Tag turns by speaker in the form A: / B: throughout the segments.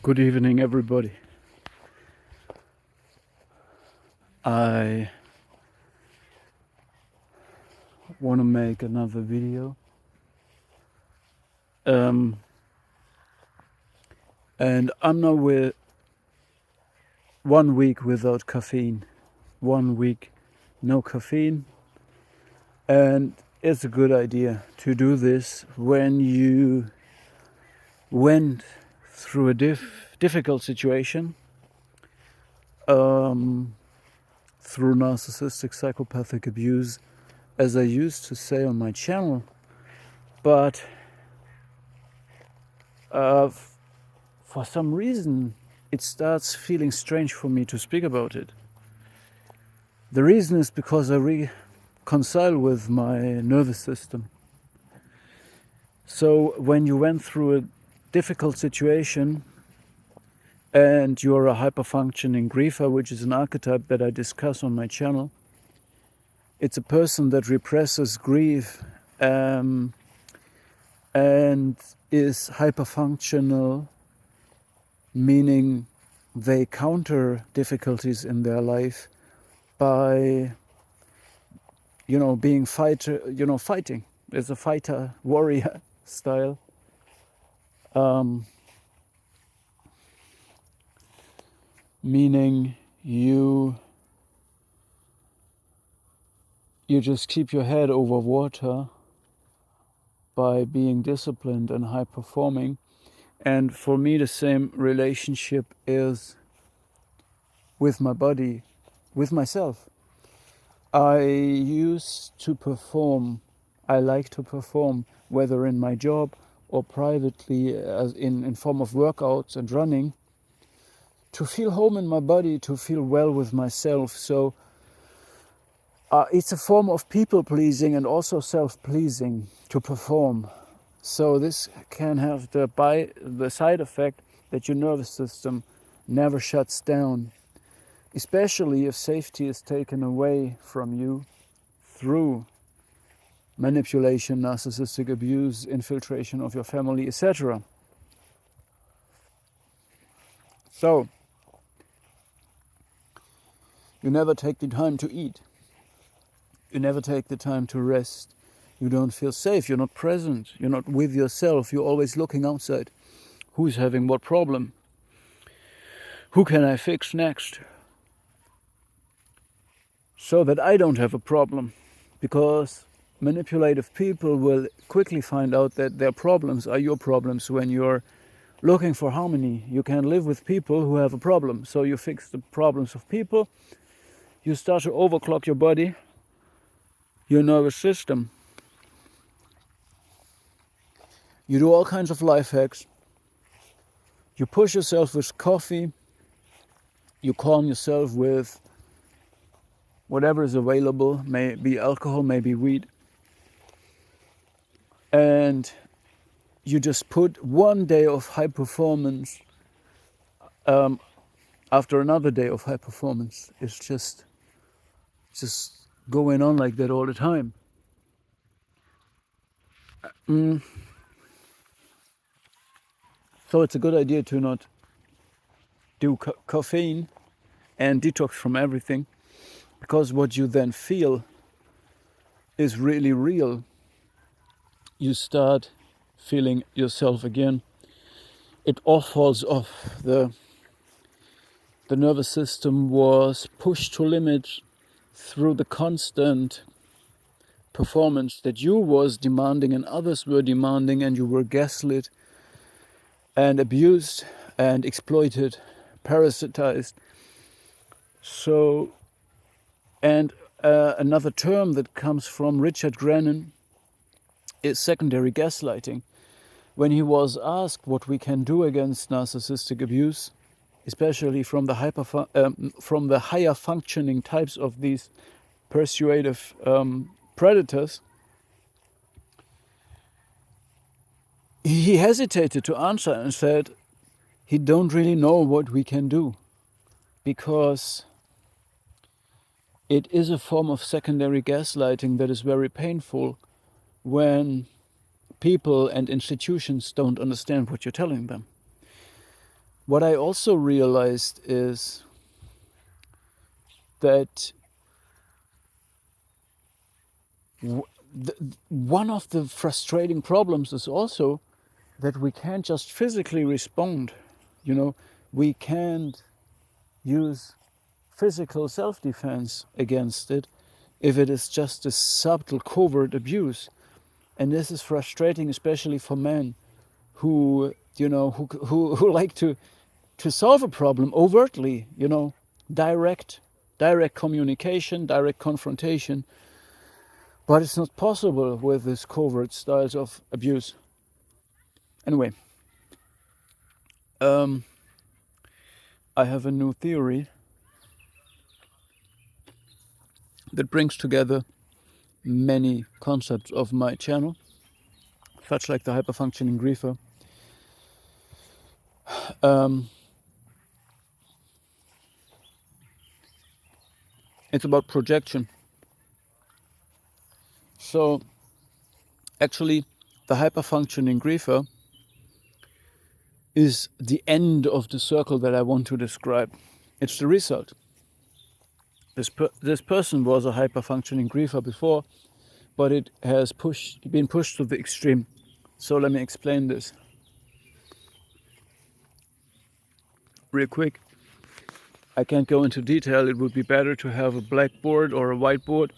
A: Good evening, everybody. I want to make another video. And I'm now with 1 week without caffeine. 1 week no caffeine. And it's a good idea to do this when you went through a difficult situation, through narcissistic-psychopathic abuse, as I used to say on my channel. But for some reason it starts feeling strange for me to speak about it. The reason is because I reconcile with my nervous system. So when you went through a difficult situation and you're a hyper-functioning griever, which is an archetype that I discuss on my channel, it's a person that represses grief and is hyper-functional, meaning they counter difficulties in their life by, being fighting. It's a fighter, warrior style. Meaning you just keep your head over water by being disciplined and high performing. And for me, the same relationship is with my body, with myself. I used to perform. I like to perform, whether in my job or privately, as in form of workouts and running, to feel home in my body, to feel well with myself. So it's a form of people-pleasing and also self-pleasing to perform. So this can have the side effect that your nervous system never shuts down, especially if safety is taken away from you through manipulation, narcissistic abuse, infiltration of your family, etc. So you never take the time to eat. You never take the time to rest. You don't feel safe. You're not present. You're not with yourself. You're always looking outside. Who's having what problem? Who can I fix next? So that I don't have a problem. Because manipulative people will quickly find out that their problems are your problems. When you're looking for harmony, you can live with people who have a problem. So you fix the problems of people. You start to overclock your body, your nervous system. You do all kinds of life hacks. You push yourself with coffee. You calm yourself with whatever is available, maybe alcohol, maybe weed. And you just put 1 day of high performance after another day of high performance. It's just going on like that all the time. So it's a good idea to not do caffeine and detox from everything, because what you then feel is really real. You start feeling yourself again. It all falls off. The nervous system was pushed to limit through the constant performance that you was demanding and others were demanding, and you were gaslit and abused and exploited, parasitized. So, and another term that comes from Richard Grannon is secondary gaslighting. When he was asked what we can do against narcissistic abuse, especially from the higher functioning types of these persuasive predators, he hesitated to answer and said he don't really know what we can do, because it is a form of secondary gaslighting that is very painful when people and institutions don't understand what you're telling them. what I also realized is that one of the frustrating problems is also that we can't just physically respond. We can't use physical self-defense against it if it is just a subtle, covert abuse. And this is frustrating, especially for men who like to solve a problem overtly, direct communication, direct confrontation. But it's not possible with these covert styles of abuse. Anyway, I have a new theory that brings together many concepts of my channel, such like the hyperfunctioning griever. It's about projection. So actually, the hyperfunctioning griever is the end of the circle that I want to describe. It's the result. This person was a hyperfunctioning griever before, but it has been pushed to the extreme. So let me explain this real quick. I can't go into detail. It would be better to have a blackboard or a whiteboard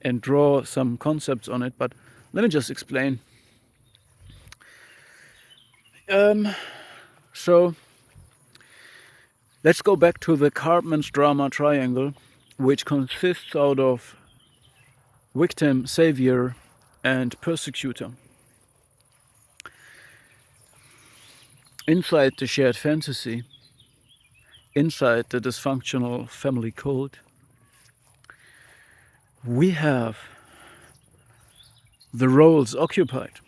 A: and draw some concepts on it, but let me just explain. So let's go back to the Karpman's drama triangle, which consists out of victim, savior, and persecutor. Inside the shared fantasy, inside the dysfunctional family code, we have the roles occupied.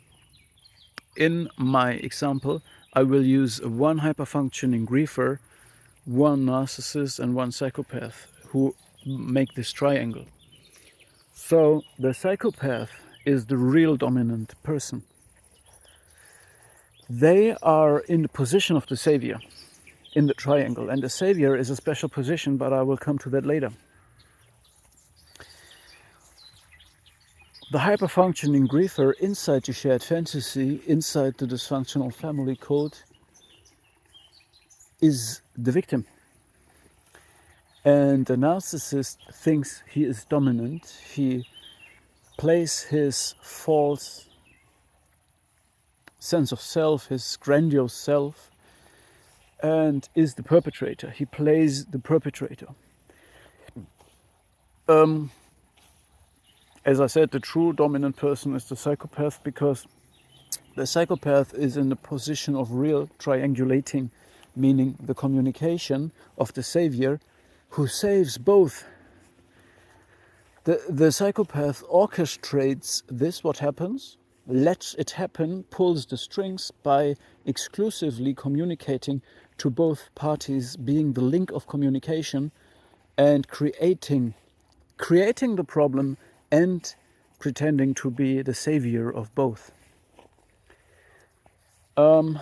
A: In my example, I will use one hyperfunctioning griever, one narcissist, and one psychopath who make this triangle. So the psychopath is the real dominant person. They are in the position of the savior in the triangle, and the savior is a special position, but I will come to that later. The hyperfunctioning griever inside the shared fantasy, inside the dysfunctional family code, is the victim. And the narcissist thinks he is dominant. He plays his false sense of self, his grandiose self, and is the perpetrator. He plays the perpetrator. As I said, the true dominant person is the psychopath, because the psychopath is in the position of real triangulating, meaning the communication of the savior who saves both. The psychopath orchestrates this, what happens, lets it happen, pulls the strings by exclusively communicating to both parties, being the link of communication and creating the problem and pretending to be the savior of both. I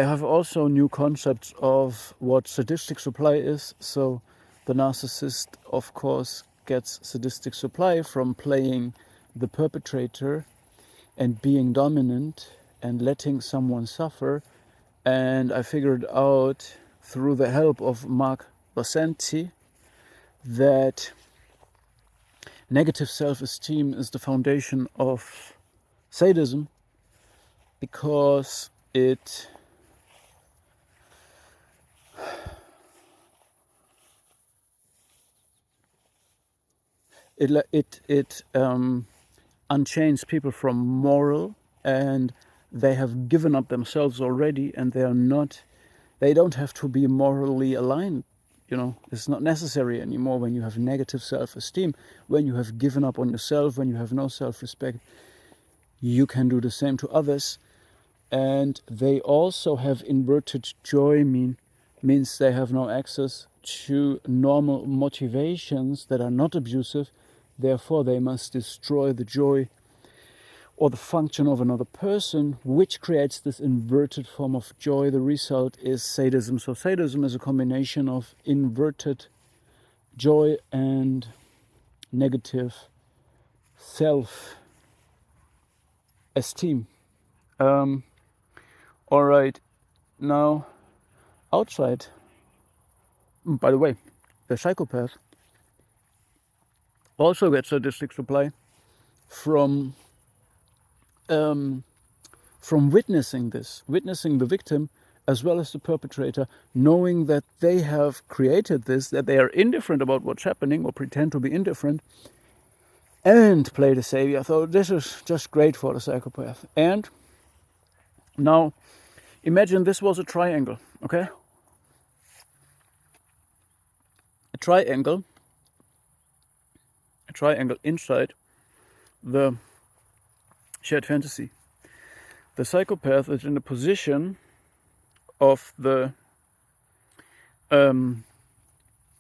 A: have also new concepts of what sadistic supply is. So the narcissist, of course, gets sadistic supply from playing the perpetrator and being dominant and letting someone suffer. And I figured out through the help of Mark Basanti that negative self-esteem is the foundation of sadism, because it unchains people from moral, and they have given up themselves already, and they don't have to be morally aligned. It's not necessary anymore when you have negative self-esteem, when you have given up on yourself, when you have no self-respect. You can do the same to others. And they also have inverted joy, means they have no access to normal motivations that are not abusive. Therefore, they must destroy the joy or the function of another person, which creates this inverted form of joy. The result is sadism. So sadism is a combination of inverted joy and negative self-esteem. All right, now outside, by the way, the psychopath also gets sadistic supply from witnessing the victim as well as the perpetrator, knowing that they have created this, that they are indifferent about what's happening or pretend to be indifferent, and play the savior. So this is just great for the psychopath. And now imagine this was a triangle, okay? A triangle inside the shared fantasy. The psychopath is in the position of the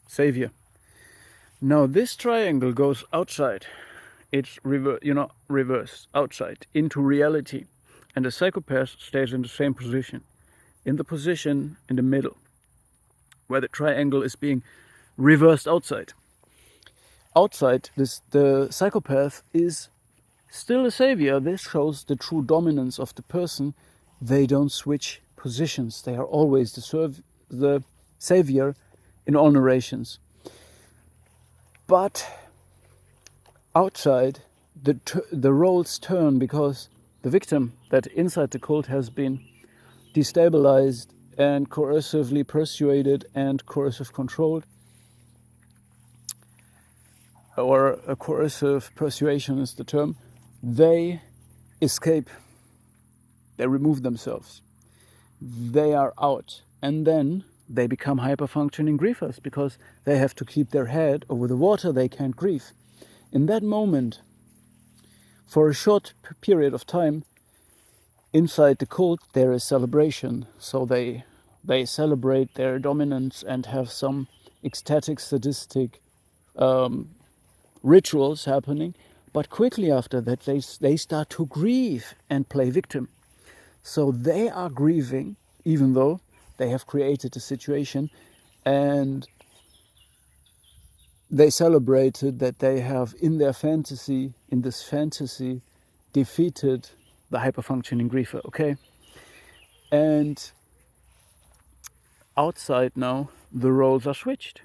A: savior. Now this triangle goes outside. It's reversed outside into reality, and the psychopath stays in the same position, in the position in the middle, where the triangle is being reversed outside. Outside, the psychopath is still a savior. This shows the true dominance of the person. They don't switch positions. They are always the savior in all narrations. But outside, the roles turn, because the victim that inside the cult has been destabilized and coercively persuaded and coercive controlled, or a coercive persuasion is the term, they escape. They remove themselves. They are out. And then they become hyper-functioning grievers, because they have to keep their head over the water. They can't grieve. In that moment, for a short period of time, inside the cult there is celebration. So they celebrate their dominance and have some ecstatic, sadistic rituals happening. But quickly after that, they start to grieve and play victim. So they are grieving, even though they have created a situation, and they celebrated that they have, in this fantasy, defeated the hyper-functioning griever, okay? And outside now, the roles are switched.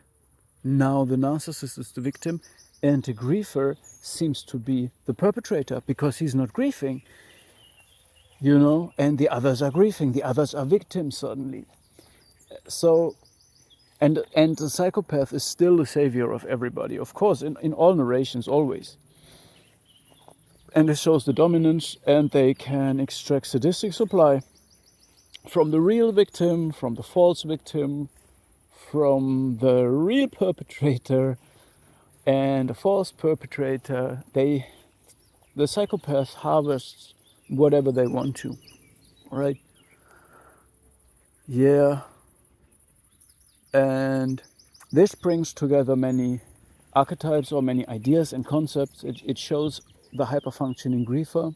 A: Now the narcissist is the victim, and the griever seems to be the perpetrator, because he's not grieving, and the others are grieving, the others are victims suddenly. So, and the psychopath is still the savior of everybody, of course, in all narrations, always. And it shows the dominance, and they can extract sadistic supply from the real victim, from the false victim, from the real perpetrator and the false perpetrator. The psychopath harvests whatever they want to, right? Yeah. And this brings together many archetypes or many ideas and concepts. It shows the hyper-functioning griever.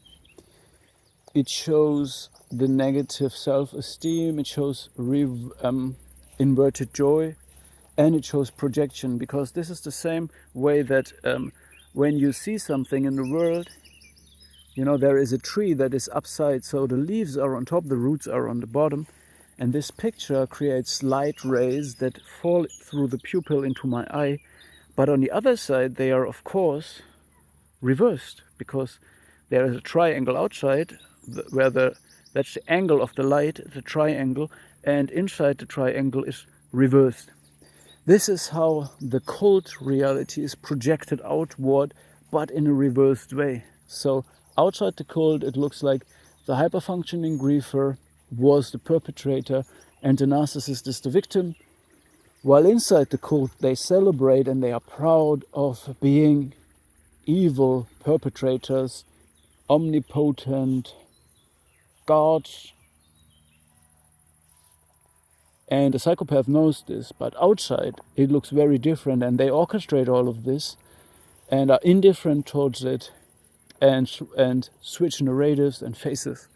A: It shows the negative self-esteem. It shows inverted joy. And it shows projection, because this is the same way that when you see something in the world, there is a tree that is upside, so the leaves are on top, the roots are on the bottom. And this picture creates light rays that fall through the pupil into my eye. But on the other side, they are, of course, reversed, because there is a triangle outside, where that's the angle of the light, the triangle, and inside the triangle is reversed. This is how the cult reality is projected outward, but in a reversed way. So outside the cult, it looks like the hyper-functioning griever was the perpetrator and the narcissist is the victim, while inside the cult they celebrate and they are proud of being evil perpetrators, omnipotent gods. And the psychopath knows this, but outside it looks very different, and they orchestrate all of this and are indifferent towards it and switch narratives and faces.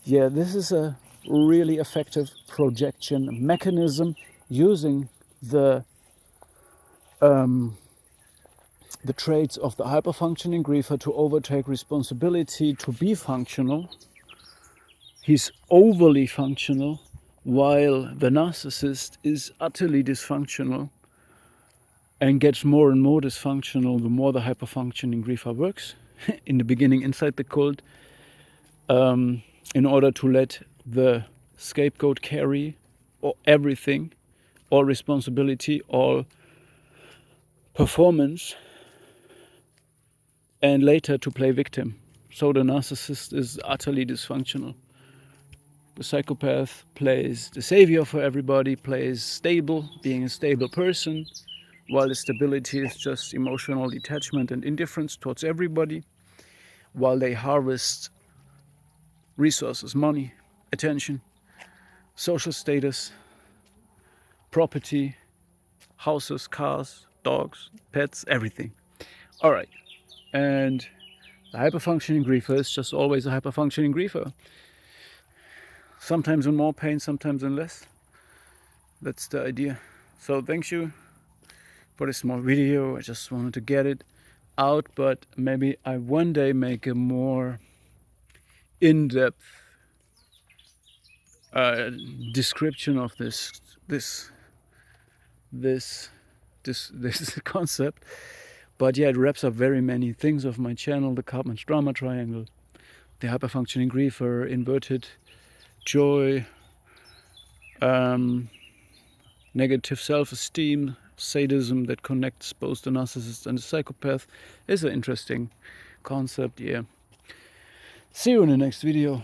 A: Yeah, this is a really effective projection mechanism, using the traits of the hyper-functioning griever to overtake responsibility to be functional. He's overly functional, while the narcissist is utterly dysfunctional and gets more and more dysfunctional the more the hyper-functioning griever works. In the beginning, inside the cult, in order to let the scapegoat carry everything, all responsibility, all performance, and later to play victim. So the narcissist is utterly dysfunctional. The psychopath plays the savior for everybody, plays stable, being a stable person, while the stability is just emotional detachment and indifference towards everybody, while they harvest resources, money, attention, social status, property, houses, cars, dogs, pets, everything. All right. And the hyper-functioning griever is just always a hyper-functioning griever. Sometimes in more pain, sometimes in less. That's the idea. So thank you for this small video. I just wanted to get it out, but maybe I one day make a more in-depth description of this concept. But yeah, it wraps up very many things of my channel: the Karpman's drama triangle, the hyper-functioning griever, inverted joy, negative self-esteem, sadism that connects both the narcissist and the psychopath. Is an interesting concept. Yeah. See you in the next video.